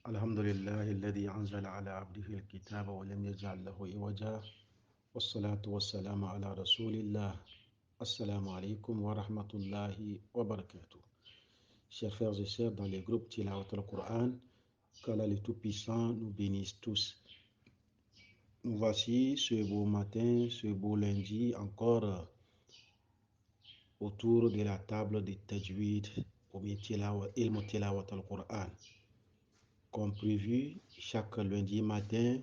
الحمد لله الذي أنزل على عبده الكتاب ولم يجعل له عوجا والصلاة والسلام على رسول الله. Assalamu alaikum wa rahmatullahi wa barakatuh. Chers frères et sœurs dans les groupes Tilawat al-Qur'an, qu'Allah le Tout-Puissant nous bénisse tous. Nous voici ce beau matin, ce beau lundi, encore autour de la table de Tajwid au Ilm Tilawat al-Qur'an. Comme prévu, chaque lundi matin,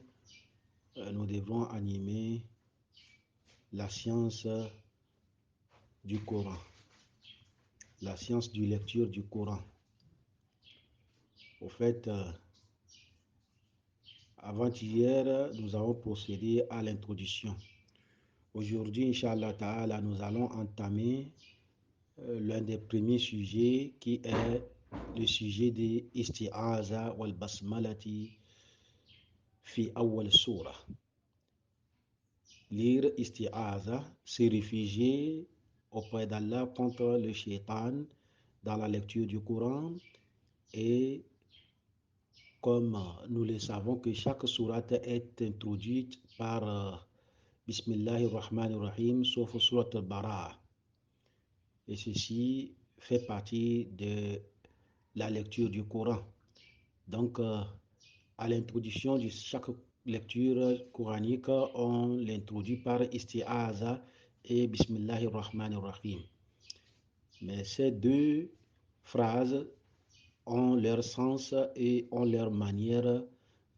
nous devrons animer la science du Coran, la science de lecture du Coran. Au fait, avant-hier, nous avons procédé à l'introduction. Aujourd'hui, Inch'Allah Ta'ala, nous allons entamer l'un des premiers sujets qui est le sujet de Isti'aza wal Basmalati fi awwal surah. Lire Isti'aza, se réfugier auprès d'Allah contre le shaitan dans la lecture du Coran, et comme nous le savons que chaque sourate est introduite par Bismillahir Rahmanir Rahim, sauf Surat al-Bara'a. Et ceci fait partie de la lecture du Coran. Donc, à l'introduction de chaque lecture coranique, on l'introduit par Isti'aza et Bismillahir Rahmanir Rahim. Mais ces deux phrases ont leur sens et ont leur manière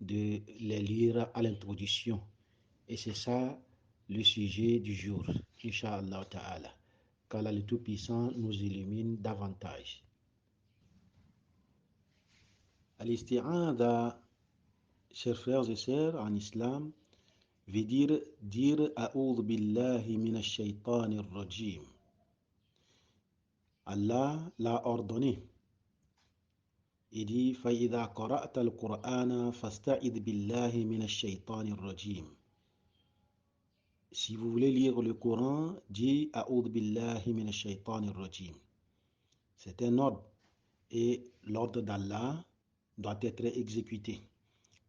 de les lire à l'introduction. Et c'est ça le sujet du jour, Inch'Allah Ta'ala. Qu'Allah le Tout-Puissant nous illumine davantage. Al-Isti'adha, chers frères et sœurs en islam, veut dire A'udhu billahi minash shaytanir rajim. Allah l'a ordonné. Il dit فَإِذَا قَرَأْتَ الْقُرْآنَ فَاسْتَعِذْ بِاللَّهِ مِنَ الشَّيْطَانِ الرَّجِيمِ. Si vous voulez lire le Coran, dis A'udhu billahi minash shaytanir rajim. C'est un ordre et l'ordre d'Allah doit être exécuté.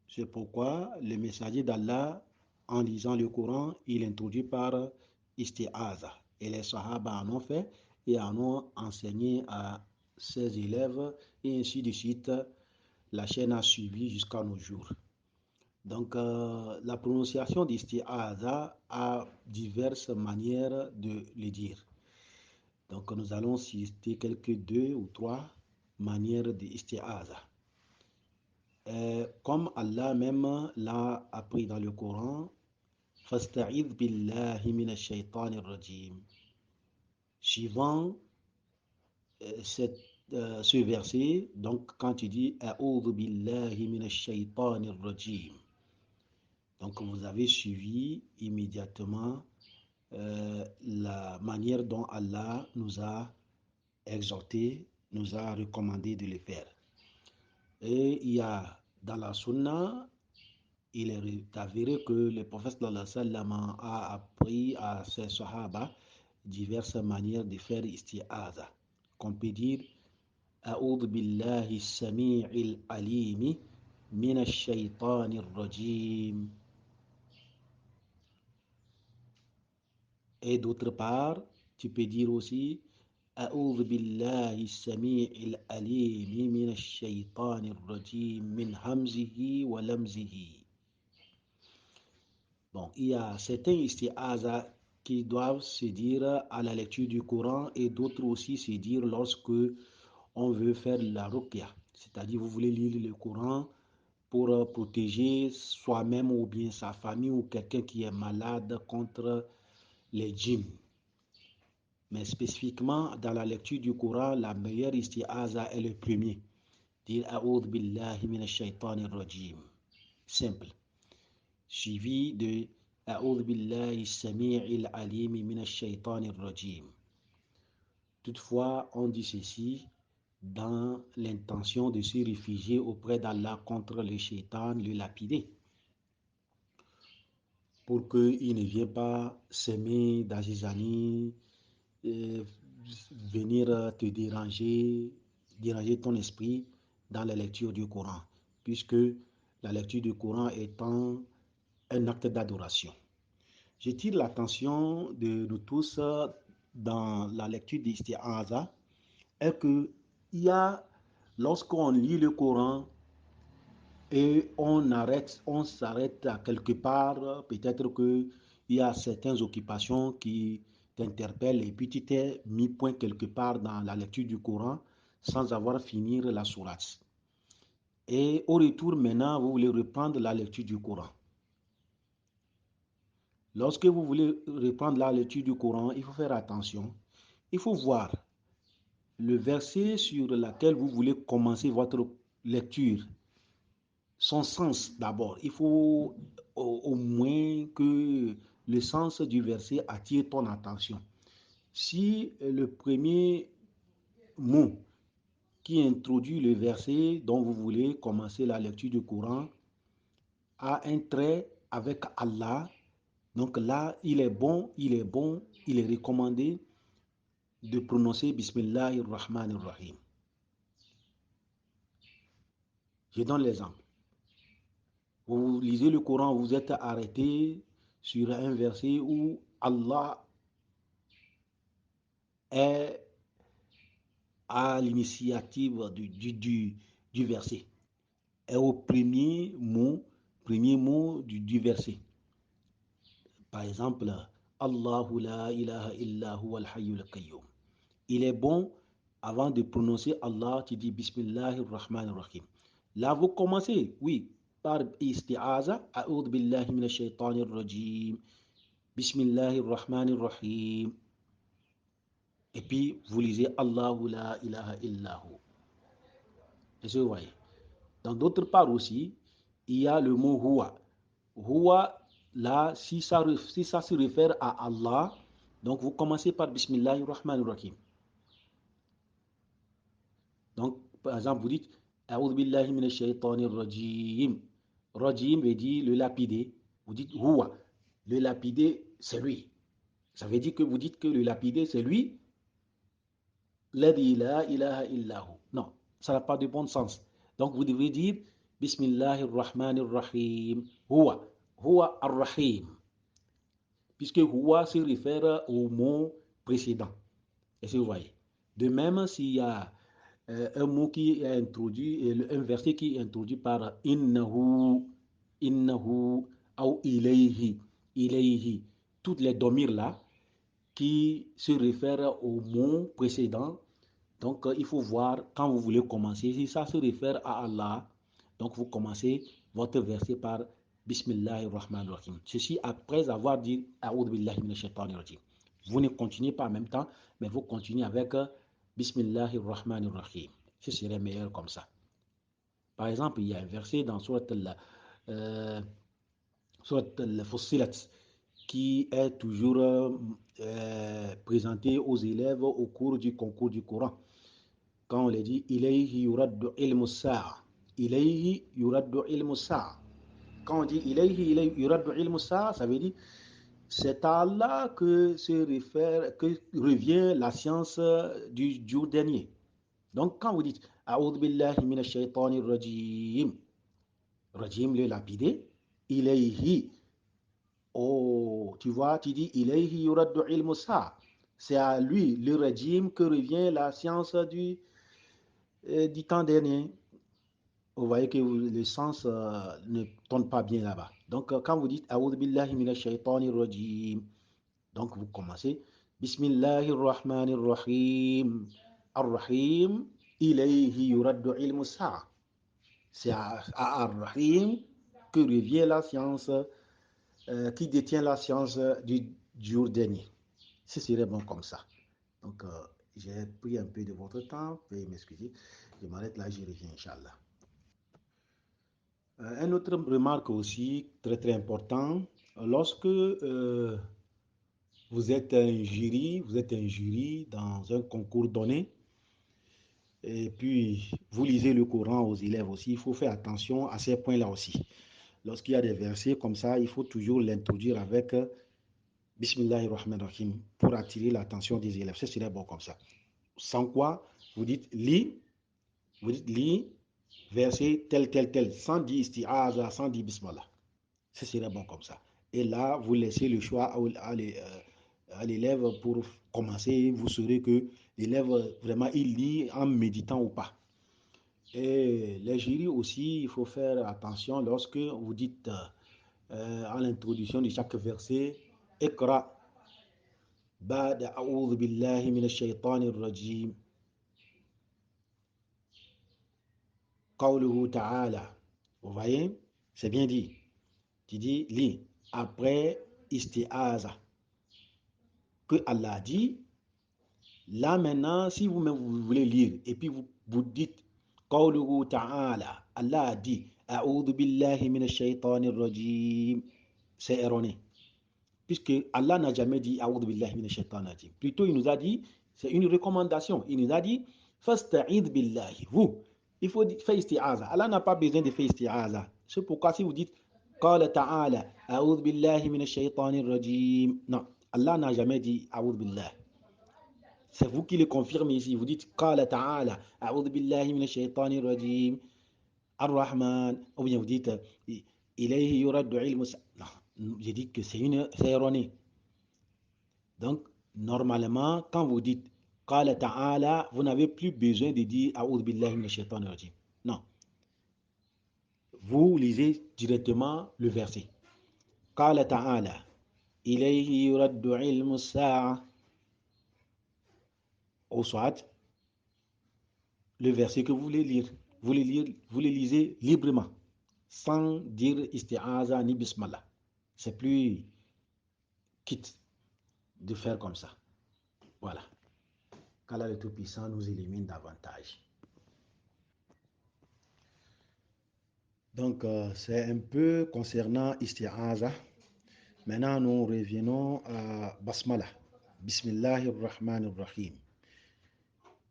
C'est pourquoi le messager d'Allah, en lisant le Coran, il introduit par Isti'aza. Et les Sahaba en ont fait et en ont enseigné à ses élèves, et ainsi de suite. La chaîne a suivi jusqu'à nos jours. Donc, la prononciation d'Isti'aza a diverses manières de le dire. Donc, nous allons citer quelques deux ou trois manières d'Isti'aza. Comme Allah même l'a appris dans le Coran, Fasta'idh billahi minash shaytanir rajim. Suivant ce verset, donc quand tu dis A'udhu billahi minash shaytanir rajim, donc vous avez suivi immédiatement la manière dont Allah nous a exhorté, nous a recommandé de le faire. Et il y a dans la sunna, il est avéré que le prophète sallallahu alayhi wa sallam a appris à ses sahaba diverses manières de faire isti'aza. Qu'on peut dire A'udhu billahi sami'il alimi minash shaytanir rajim. Et d'autre part, tu peux dire aussi A'udhu billahi sami'il alimi minash shaytanir rajim min hamzihi wa lamzihi. Bon, il y a certains isti'aza qui doivent se dire à la lecture du Coran et d'autres aussi se dire lorsque on veut faire la ruqya. C'est-à-dire vous voulez lire le Coran pour protéger soi-même ou bien sa famille ou quelqu'un qui est malade contre les djinns. Mais spécifiquement dans la lecture du Coran, la meilleure isti'aza est le premier. Dire A'udhu billahi minash shaytanir rajim. Simple. Suivi de A'udhu billahi sami'il alimi minash shaytanir rajim. Toutefois, on dit ceci dans l'intention de se réfugier auprès d'Allah contre le shaitan, le lapider, pour qu'il ne vienne pas s'aimer dans ses années, venir te déranger ton esprit dans la lecture du Coran. puisque la lecture du Coran étant un acte d'adoration. J'attire l'attention de nous tous dans la lecture d'isti'aza est que il y a, lorsqu'on lit le Coran et on s'arrête à quelque part, peut-être qu'il y a certaines occupations qui t'interpellent et puis tu t'es mis point quelque part dans la lecture du Coran sans avoir fini la sourate. Et au retour maintenant, vous voulez reprendre la lecture du Coran. Lorsque vous voulez reprendre la lecture du Coran, il faut faire attention. Il faut voir le verset sur lequel vous voulez commencer votre lecture. Son sens d'abord. Il faut au moins que le sens du verset attire ton attention. Si le premier mot qui introduit le verset dont vous voulez commencer la lecture du Coran a un trait avec Allah, donc là, il est recommandé de prononcer Bismillahir Rahmanir Rahim. Je donne l'exemple. Vous lisez le Coran, vous êtes arrêté sur un verset où Allah est à l'initiative du verset, est au premier mot du verset. Par exemple, Allahu la ilaha illa huwa al-hayyul qayyum. Il est bon, avant de prononcer Allah, tu dis Bismillahir Rahmanir Rahim. Là, vous commencez, oui, par isti'aza, a'udhu billahi minash shaitanir rajim, Bismillahir Rahmanir Rahim. Et puis, vous lisez Allahu la ilaha illahu. Est-ce que vous voyez? Dans d'autres parts aussi, il y a le mot huwa. Huwa, là, si ça se réfère à Allah, donc vous commencez par Bismillahir Rahmanir Rahim. Donc, par exemple, vous dites A'udhu billahi minash shaitanir rajim. Rajim veut dire le lapidé. Vous dites huwa. Le lapidé, c'est lui. Ça veut dire que vous dites que le lapidé, c'est lui. Ladhi la ilaha illahu. Non, ça n'a pas de bon sens. Donc, vous devez dire Bismillahir Rahmanir Rahim. Huwa. Huwa ar-Rahim. Puisque huwa se réfère au mot précédent. Est-ce que vous voyez? De même, s'il y a un mot qui est introduit, un verset qui est introduit par innahu, innahu, ou ilayhi, ilayhi, toutes les domirs là, qui se réfèrent au mot précédent. Donc, il faut voir quand vous voulez commencer. Si ça se réfère à Allah, donc vous commencez votre verset par Bismillahir Rahmanir Rahim. Ceci après avoir dit A'udhu billahi minash shaitanir rajim. Vous ne continuez pas en même temps, mais vous continuez avec Bismillahir Rahmanir Rahim. Ce serait meilleur comme ça. Par exemple, il y a un verset dans Surat al-Fussilat qui est toujours présenté aux élèves au cours du concours du Coran. Quand on les dit ilayhi yuraddu ilmu sa'a, ilayhi yuraddu ilmu sa'a. Quand on dit ilayhi yuraddu ilmu sa'a, ça veut dire c'est à Allah que revient la science du jour dernier. Donc quand vous dites A'udhu billahi minash shaitanir rajim, rajim le lapidé, ilayhi, oh, tu vois, tu dis ilayhi yuraddu ilmu sa'a. C'est à lui, le régime, que revient la science du temps dernier. Vous voyez que le sens ne tourne pas bien là-bas. Donc, quand vous dites A'udhu billahi minash shaitanir rajim, donc vous commencez Bismillahir Rahmanir Rahim. Ar-Rahim, ilayhi yuraddu ilmu sa'a. C'est à Ar-Rahim que revient la science, qui détient la science du jour dernier. Ce serait bon comme ça. Donc, j'ai pris un peu de votre temps, veuillez m'excuser. Je m'arrête là, j'y reviens, Inch'Allah. Une autre remarque aussi, très très important, lorsque vous êtes un jury dans un concours donné, et puis vous lisez le Coran aux élèves aussi, il faut faire attention à ces points-là aussi. Lorsqu'il y a des versets comme ça, il faut toujours l'introduire avec Bismillahir Rahmanir Rahim pour attirer l'attention des élèves. Ce serait bon comme ça. Sans quoi, vous dites lis, verset tel, sans dire isti'aza, sans dire bismillah. Ce serait bon comme ça. Et là, vous laissez le choix à l'élève pour commencer. Vous saurez que l'élève, vraiment, il lit en méditant ou pas. Et les jurys aussi, il faut faire attention lorsque vous dites à l'introduction de chaque verset, Iqra ba'da a'udhu billahi minash shaitanir rajim. Qawluhu ta'ala. Vous voyez, c'est bien dit. Tu dis, lis. Après isti'aza, que Allah dit, là maintenant, si vous voulez lire, et puis vous dites, Qawluhu ta'ala, Allah a dit, A'udhu billahi minash shaitanir rajim. C'est erroné. Puisque Allah n'a jamais dit A'udhu billahi minash shaitanir rajim. Plutôt, il nous a dit, c'est une recommandation. Il nous a dit, Fasta'id billahi. Vous, il faut faire isti'aza. Allah n'a pas besoin de faire isti'aza. C'est pourquoi si vous dites, Qala ta'ala, A'udhu billahi minash shaitanir rajim. Non, Allah n'a jamais dit A'udhu billahi. C'est vous qui le confirmez ici. Vous dites Qala ta'ala, A'udhu billahi minash shaitanir rajim, Ar-Rahman. Ou bien vous dites Ilayhi yuraddu ilmu. Non, j'ai dit que c'est erroné. Donc, normalement, quand vous dites Qala ta'ala, vous n'avez plus besoin de dire A'udhu billahi minash shaitanir rajim. Non. Vous lisez directement le verset. Qala ta'ala, Ilayhi yuraddu ilmu sa'a. Ou soit, le verset que vous voulez lire. Vous les lisez librement, sans dire isti'aza ni bismillah. C'est plus quitte de faire comme ça. Voilà. Qu'Allah le Tout-Puissant nous élimine davantage. Donc, c'est un peu concernant isti'aza. Maintenant, nous revenons à basmala. Bismillahirrahmanirrahim.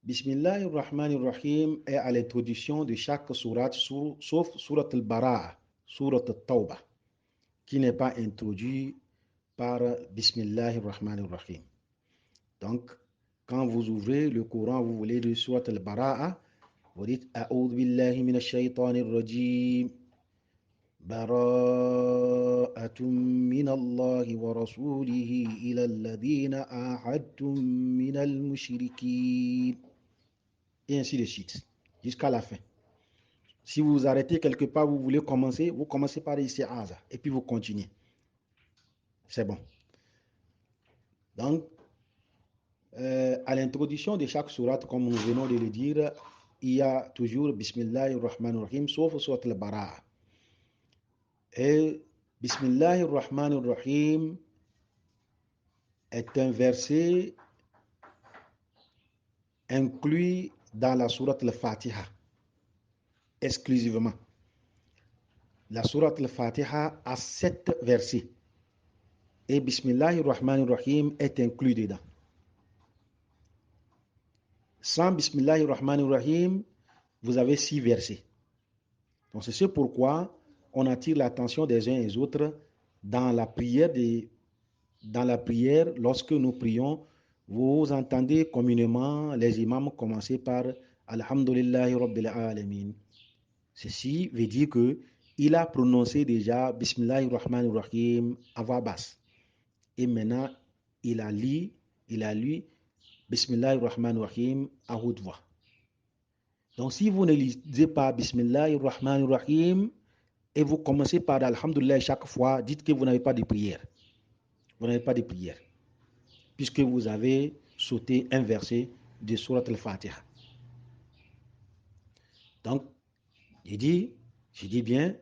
Bismillahirrahmanirrahim est à l'introduction de chaque sourate, sauf surat al-Bara'a, surat al-Tawbah, qui n'est pas introduit par Bismillahirrahmanirrahim. Donc, quand vous ouvrez le Coran, vous voulez de surat al-Bara'a, vous dites A'udhu billahi minash shaitanir rajim, Bara'atun minallahi wa rasulihi ila alladhina ahadtum minal mushrikin. Et ainsi de suite, jusqu'à la fin. Si vous vous arrêtez quelque part, vous voulez commencer, vous commencez par isti'aza, et puis vous continuez. C'est bon. Donc, à l'introduction de chaque sourate, comme nous venons de le dire, il y a toujours Bismillahirrahmanirrahim, sauf surat al-Bara'a. Et Bismillahirrahmanirrahim est un verset inclus dans la sourate al-Fatiha, exclusivement. La sourate al-Fatiha a 7 versets. Et Bismillahirrahmanirrahim est inclus dedans. Sans Bismillahirrahmanirrahim, vous avez 6 versets. Donc c'est ce pourquoi on attire l'attention des uns et des autres dans la prière, lorsque nous prions. Vous entendez communément les imams commencer par Alhamdulillahi Rabbil Alamin. Ceci veut dire que il a prononcé déjà Bismillahirrahmanirrahim à voix basse. Et maintenant, il a lu Bismillahirrahmanirrahim à haute voix. Donc, si vous ne lisez pas Bismillahirrahmanirrahim et vous commencez par Alhamdulillah chaque fois, dites que vous n'avez pas de prière. Vous n'avez pas de prière. Puisque vous avez sauté un verset de Surat al-Fatiha. Donc, je dis bien,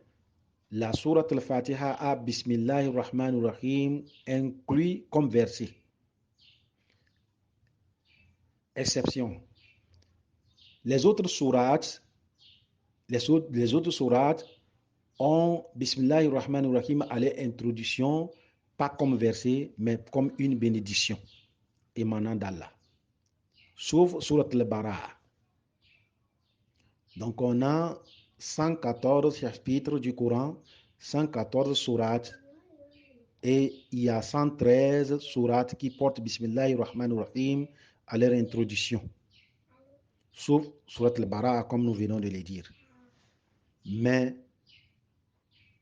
la Surat al-Fatiha a Bismillahirrahmanirrahim inclus comme verset. Exception. Les autres sourates ont Bismillahirrahmanirrahim à l'introduction, pas comme verset, mais comme une bénédiction émanant d'Allah. Sauf Surat al-Bara'a. Donc on a 114 chapitres du Coran, 114 sourates, et il y a 113 sourates qui portent Bismillahirrahmanirrahim à leur introduction. Sauf Surat al-Bara'a, comme nous venons de le dire. Mais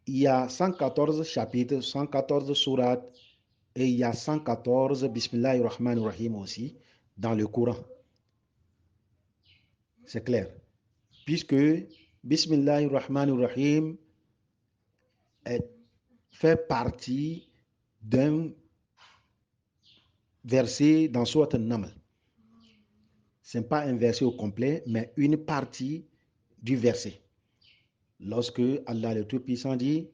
il y a 114 chapitres, 114 sourates et il y a 114 Bismillahir Rahmanir Rahim aussi dans le Coran. C'est clair. Puisque Bismillahir Rahmanir Rahim fait partie d'un verset dans Sourate An-Naml. Ce n'est pas un verset au complet, mais une partie du verset. Lorsque Allah le Tout-Puissant dit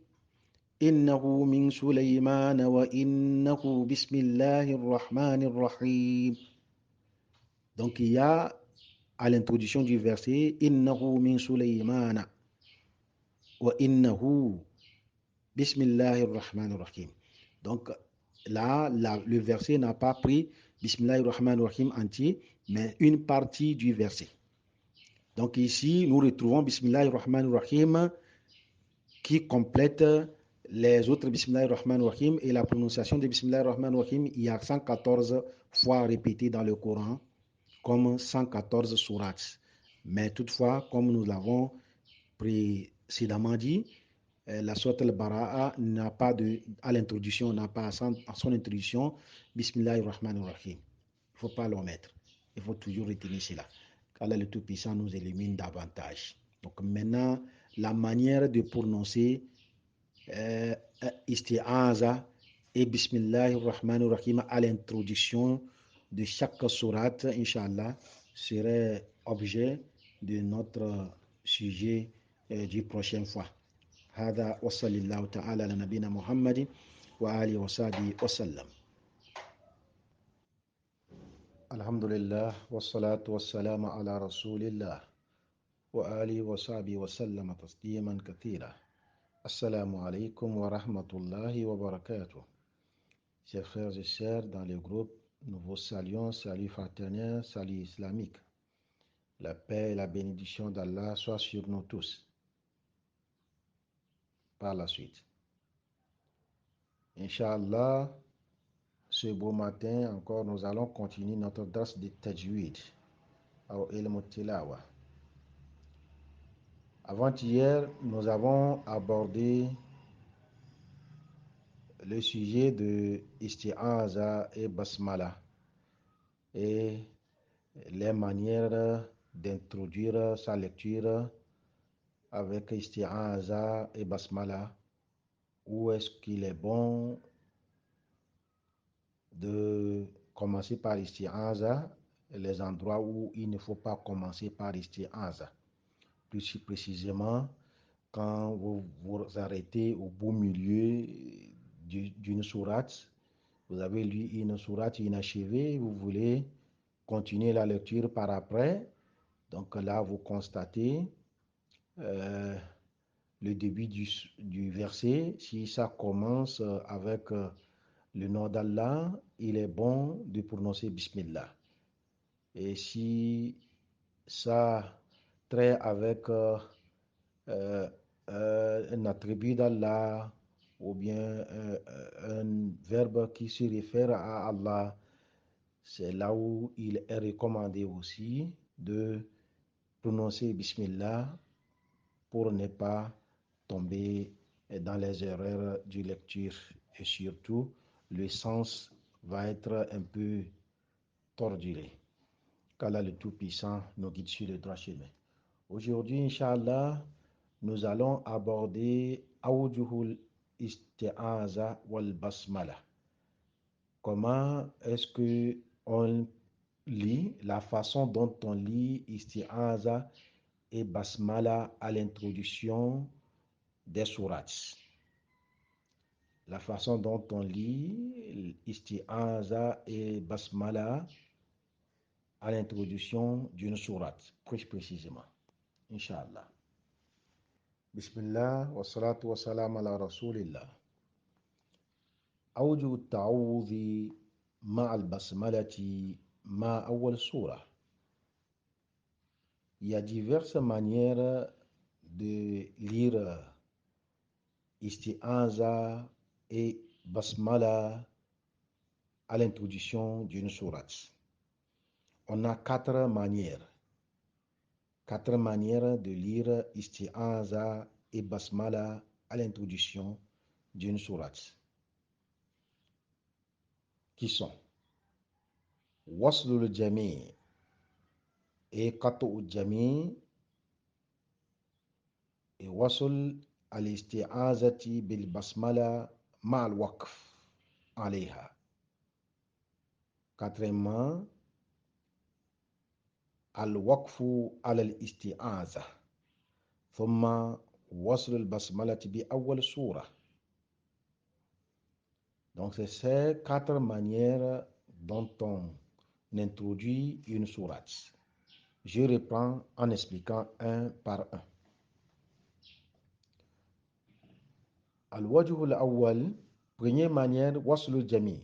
Innahu min Sulaymana wa innahu bismillahir rahmanir rahim. Donc il y a à l'introduction du verset Innahu min Sulaymana wa innahu bismillahir rahmanir rahim. Donc là, le verset n'a pas pris Bismillahir rahmanir rahim entier, mais une partie du verset. Donc ici, nous retrouvons Bismillahir rahmanir rahim qui complète les autres Bismillahir rahmanir rahim, et la prononciation de Bismillahir rahmanir rahim, il y a 114 fois répété dans le Coran, comme 114 sourates. Mais toutefois, comme nous l'avons précédemment dit, la sourate al-Bara'a n'a pas à l'introduction, n'a pas à son introduction Bismillahir rahmanir rahim. Il ne faut pas l'omettre. Il faut toujours retenir cela. Allah le Tout-Puissant nous élimine davantage. Donc maintenant, la manière de prononcer Isti'aza et Bismillahir rahmanir rahim à l'introduction de chaque sourate, Inch'Allah, serait objet de notre sujet du prochaine fois. هذا وصلى الله تعالى على نبينا محمد وآله وصحبه وسلم. الحمد لله والصلاة والسلام على رسول الله وآله وصحبه وسلم تسليما كثيرا. Assalamu alaikum wa rahmatullahi wa barakatuh. Chers frères et sœurs dans le groupe, nous vous saluons, salut fraternel, salut islamique. La paix et la bénédiction d'Allah soient sur nous tous. Par la suite, Inch'Allah, ce beau matin encore, nous allons continuer notre dars de tajwid, au ilm tilawa. Avant-hier, nous avons abordé le sujet de Isti'aza et Basmala et les manières d'introduire sa lecture avec Isti'aza et Basmala. Où est-ce qu'il est bon de commencer par Isti'aza, les endroits où il ne faut pas commencer par Isti'aza. Plus précisément, quand vous vous arrêtez au beau milieu d'une sourate, vous avez lu une sourate inachevée, vous voulez continuer la lecture par après. Donc là, vous constatez le début du verset. Si ça commence avec le nom d'Allah, il est bon de prononcer Bismillah. Et si ça traite avec un attribut d'Allah ou bien un verbe qui se réfère à Allah, c'est là où il est recommandé aussi de prononcer Bismillah pour ne pas tomber dans les erreurs de lecture, et surtout le sens va être un peu torduré. Qu'Allah le Tout-Puissant nous guide sur le droit chemin. Aujourd'hui, Inch'Allah, nous allons aborder Awjuhul Isti'aza wal Basmala. Comment est-ce que on lit, la façon dont on lit Isti'aza et Basmala à l'introduction des sourates. La façon dont on lit Isti'aza et Basmala à l'introduction d'une sourate, plus précisément. Inch'Allah. Bismillah wa salatu wa salam ala rasulillah. أوجه التعوذ مع البسملة مع أول سورة. Il y a diverses manières de lire Isti'aza et Basmala à l'introduction d'une sourate. On a quatre manières. 4 manières de lire isti'aza et basmala à l'introduction d'une sourate, qui sont waslul jami' et qat'ul jami' et wasl al-isti'azati bil basmala ma'al waqf alayha. Quatrièmement, al-waqfu ala al-isti'aza thumma wasl al-basmalati bi awwal surah. Donc, c'est ces 4 manières dont on introduit une sourate. Je reprends en expliquant un par un. Al-wajhu al-awwal, première manière, waslu jami.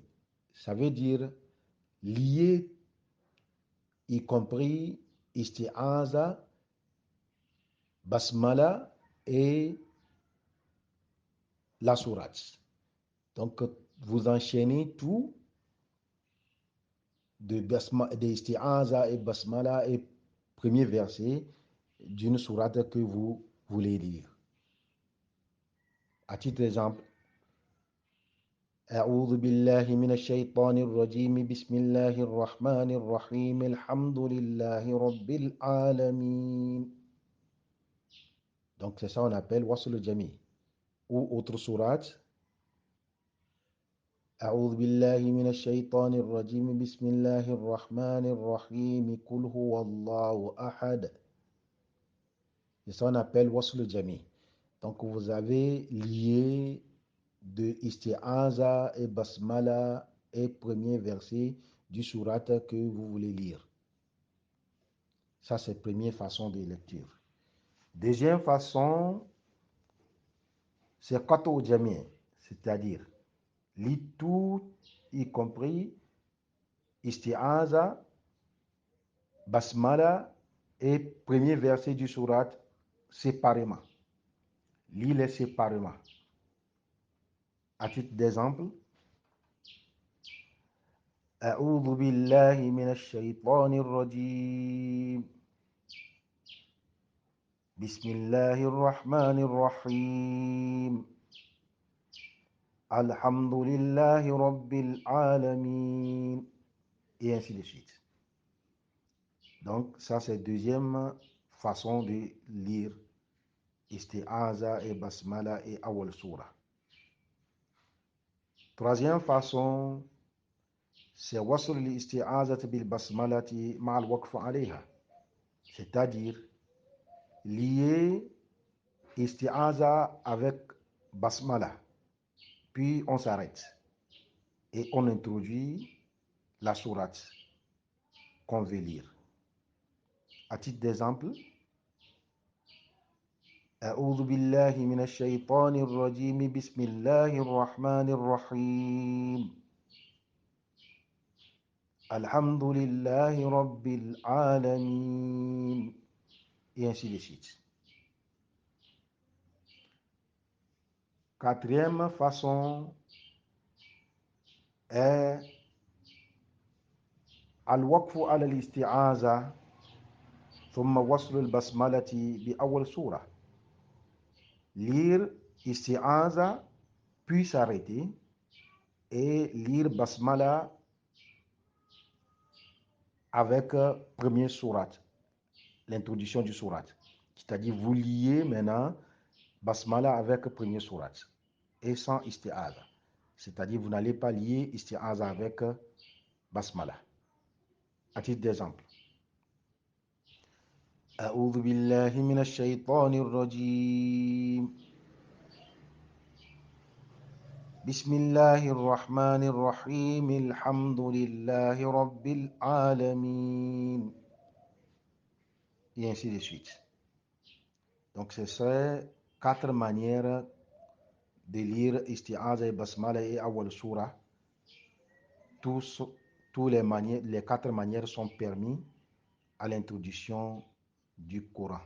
Ça veut dire lier, y compris isti'aza, basmala et la sourate. Donc, vous enchaînez tout de isti'aza et basmala et premier verset d'une sourate que vous voulez lire. À titre d'exemple, أعوذ بالله من الشيطان الرجيم بسم الله الرحمن الرحيم الحمد لله رب العالمين. Donc c'est ça on appelle wasl jami. Ou autre sourate, أعوذ بالله من الشيطان الرجيم بسم الله الرحمن الرحيم قل هو الله أحد. C'est ça on appelle wasl jami. Donc vous avez lié de isti'aza et basmala et premier verset du sourate que vous voulez lire. Ça, c'est la première façon de lecture. Deuxième façon, c'est qat'u jami', c'est-à-dire lit tout, y compris isti'aza, basmala et premier verset du sourate séparément. Lis-les séparément. À titre d'exemple, أعوذ بالله من الشيطان الرجيم بسم الله الرحمن الرحيم الحمد لله رب العالمين, et ainsi de suite. Donc ça c'est la deuxième façon de lire isti'aza et basmala et awal surah. Troisième façon, c'est wasl l'isti'azati bil basmalati ma'al waqf alayha, c'est-à-dire lier isti'aza avec basmala, puis on s'arrête et on introduit la sourate qu'on veut lire. À titre d'exemple, أعوذ بالله من الشيطان الرجيم بسم الله الرحمن الرحيم الحمد لله رب العالمين, et ainsi de suite. Quatrième façon est al-waqfu ala al-isti'aza thumma wasl al-basmalati bi awwal surah. Lire isti'aza puis s'arrêter et lire basmala avec premier sourate, l'introduction du sourate. C'est-à-dire vous liez maintenant basmala avec premier sourate et sans isti'aza. C'est-à-dire vous n'allez pas lier isti'aza avec basmala. À titre d'exemple, أعوذ بالله من الشيطان الرجيم بسم الله الرحمن الرحيم الحمد لله رب العالمين, et ainsi de suite. Donc c'est ces 4 manières de lire isti'aza et basmala et awal surah. Tous les 4 manières sont permis à l'introduction du Coran.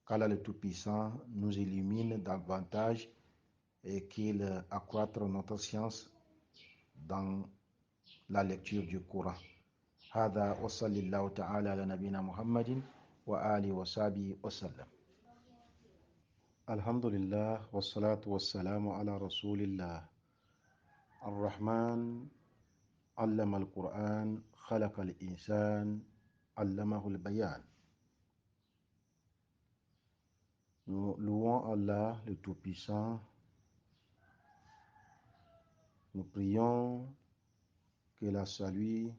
Qu'Allah le Tout-Puissant nous illumine davantage et qu'il accroître notre science dans la lecture du Coran. هذا وصلى الله تعالى على نبينا محمد وآله وصحبه وسلم. الحمد لله والصلاة والسلام على رسول الله. الرحمن علم القرآن خلق الإنسان علمه البيان. Nous louons Allah le Tout-Puissant. Nous prions que la salut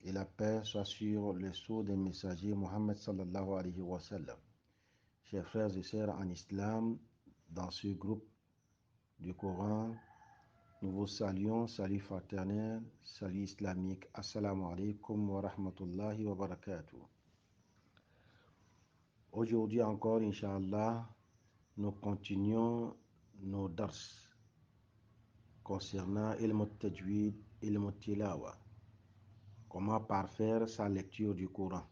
et la paix soient sur le sceau des messagers Mohammed sallallahu alayhi wa sallam. Chers frères et sœurs en islam, dans ce groupe du Coran, nous vous saluons, salut fraternel, salut islamique. Assalamu alaikum wa rahmatullahi wa barakatuh. Aujourd'hui encore, Inch'Allah, nous continuons nos dars concernant ilm al-tajwid, ilm al-tilawa. Comment parfaire sa lecture du Coran.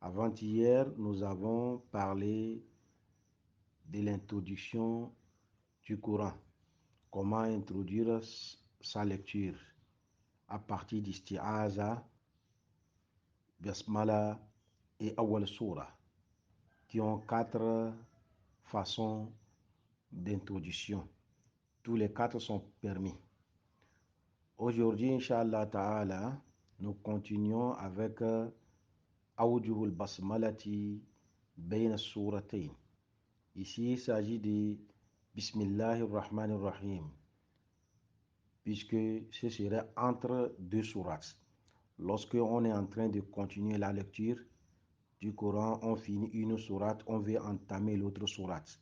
Avant-hier, nous avons parlé de l'introduction du Coran. Comment introduire sa lecture à partir d'isti'aza, basmala et awal surah, qui ont 4 façons d'introduction. Tous les 4 sont permis. Aujourd'hui, Inch'Allah Ta'ala, nous continuons avec Awjuhul Basmalati Bayna Suratayn. Ici, il s'agit de Bismillahirrahmanirrahim, puisque ce serait entre 2 sourates. Lorsque on est en train de continuer la lecture du Coran, on finit une sourate, on veut entamer l'autre sourate.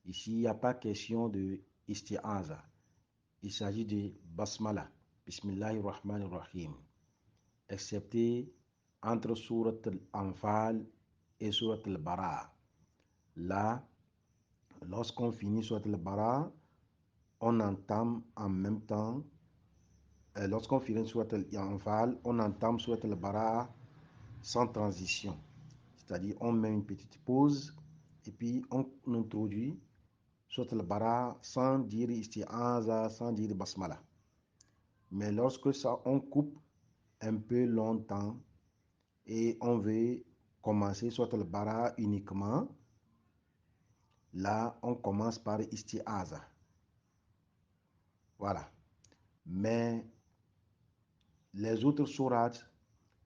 Ici, il n'y a pas question de isti'aza. Il s'agit de basmala, Bismillahirrahmanirrahim, excepté entre surat al-Anfal et surat al-Bara. Là, lorsqu'on finit surat al-Bara, on entame en même temps, lorsqu'on finit surat al-Anfal, on entame surat al-Bara sans transition. C'est-à-dire, on met une petite pause et puis on introduit surat al-Bara sans dire isti'aza, sans dire basmala. Mais lorsque ça, on coupe un peu longtemps et on veut commencer surat al-Bara uniquement, là, on commence par isti'aza. Voilà. Mais les autres sourates,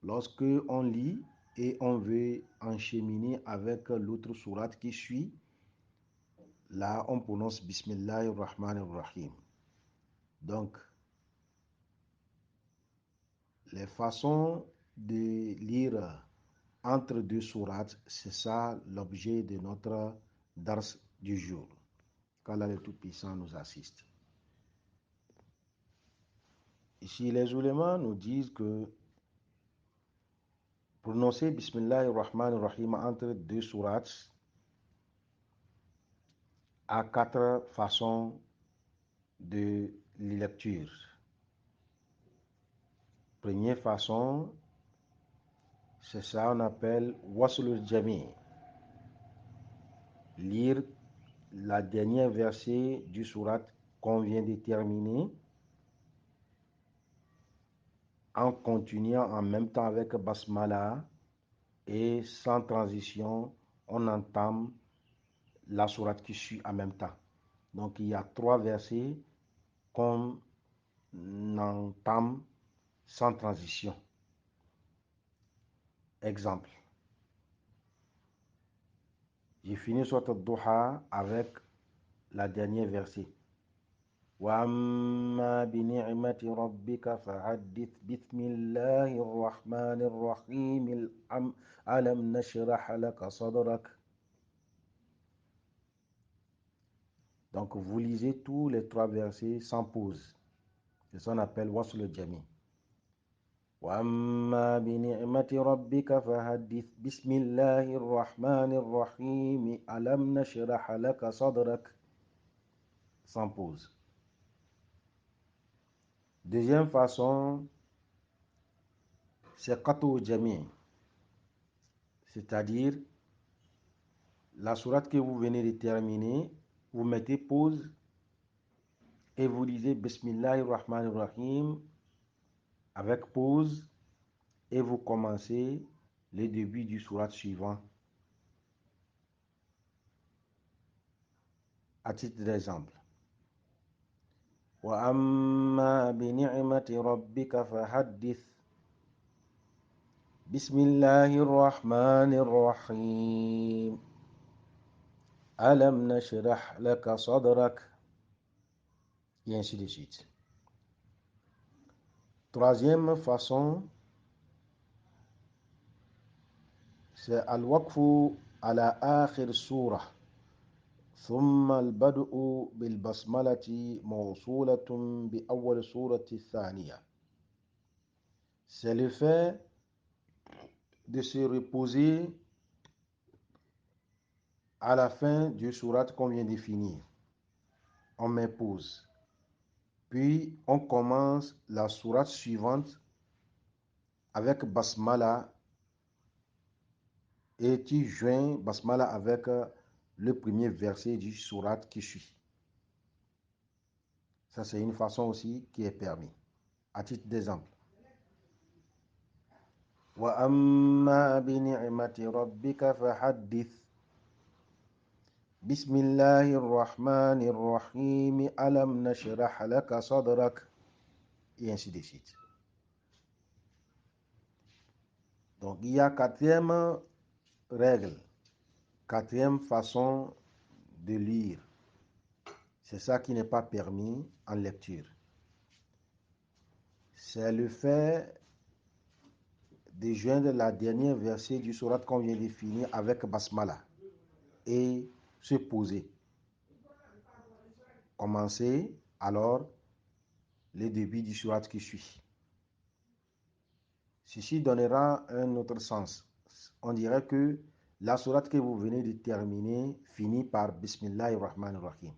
lorsque on lit et on veut encheminer avec l'autre sourate qui suit, là, on prononce Bismillahirrahmanirrahim. Donc, les façons de lire entre 2 sourates, c'est ça l'objet de notre dars du jour. Qu'Allah le Tout-Puissant nous assiste. Ici, les ulémas nous disent que prononcer Bismillahirrahmanirrahim entre 2 sourates a 4 façons de lecture. Première façon, c'est ça on appelle Waslul Jami. Lire la dernière verset du sourate qu'on vient de terminer en continuant en même temps avec Basmala et sans transition, on entame la sourate qui suit en même temps. Donc il y a 3 versets qu'on entame sans transition. Exemple. J'ai fini surat al-Duha avec la dernière verset. وَأَمَّا بِنِعْمَةِ رَبِّكَ فَحَدِّثْ بِسْمِ اللَّهِ الرَّحْمَنِ الرَّحِيمِ أَلَمْ نَشْرَحْ لَكَ صَدْرَكَ. Donc vous lisez tous les 3 versets sans pause. C'est ça qu'on appelle Wasl al-Jami. وَأَمَّا بِنِعْمَةِ رَبِّكَ فَحَدِّثْ بِسْمِ اللَّهِ الرَّحْمَنِ الرَّحِيمِ أَلَمْ نَشْرَحْ لَكَ صَدْرَكَ. Sans pause. Deuxième façon, c'est Qatu Jami, c'est-à-dire la sourate que vous venez de terminer, vous mettez pause et vous lisez Bismillahirrahmanirrahim avec pause et vous commencez le début du surat suivant. À titre d'exemple, wa amma bi ni'mati rabbika fahaddith. Bismillahir rahmanir rahim. Alam nashrah laka sadrak. Et ainsi de suite. Troisième façon, c'est al-waqfu ala akhir surah. ثم البدء بالبسملة موصولة بأول سورة الثانية. C'est le fait de se reposer à la fin du surat qu'on vient de finir. On met pause. Puis on commence la sourate suivante avec basmala et tu joins basmala avec le premier verset du sourate qui suit. Ça, c'est une façon aussi qui est permise. À titre d'exemple. Wa amma bi ni'mati rabbika fahaddith. Bismillahir rahmanir rahim. Alam nashrah laka sadrak. Et ainsi de suite. Donc, il y a quatrième règle, quatrième façon de lire. C'est ça qui n'est pas permis en lecture. C'est le fait de joindre la dernière verset du surat qu'on vient de finir avec basmala et se poser. Commencer alors le début du surat qui suit. Ceci donnera un autre sens. On dirait que la sourate que vous venez de terminer finit par Bismillahir Rahmanir Rahim.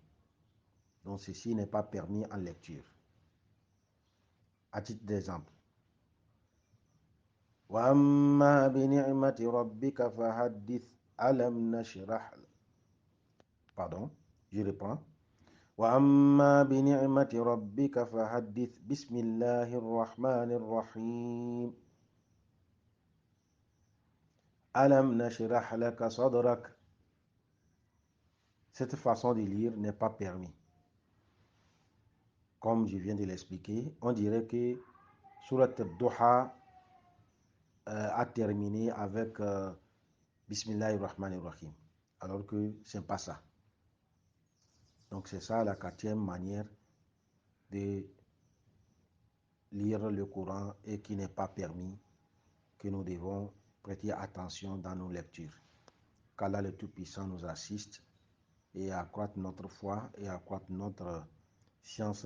Donc ceci n'est pas permis en lecture. À titre d'exemple. Wa amma bi ni'mati rabbika fahaddith alam nashrah. Pardon, je reprends. Wa amma bi ni'mati rabbika fahaddith Bismillahir Rahmanir Rahim. Alam nashrah laka sadrak. Cette façon de lire n'est pas permise. Comme je viens de l'expliquer, on dirait que Surat al-Duha a terminé avec Bismillahir Rahmanir Rahim. Alors que ce n'est pas ça. Donc c'est ça la quatrième manière de lire le Coran et qui n'est pas permis, que nous devons prêter attention dans nos lectures. Qu'Allah le Tout-Puissant nous assiste et accroître notre foi et accroître notre science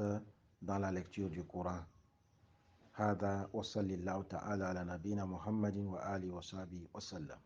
dans la lecture du Coran. هذا وصلى الله تعالى على نبينا محمد وآله وصحبه وسلم.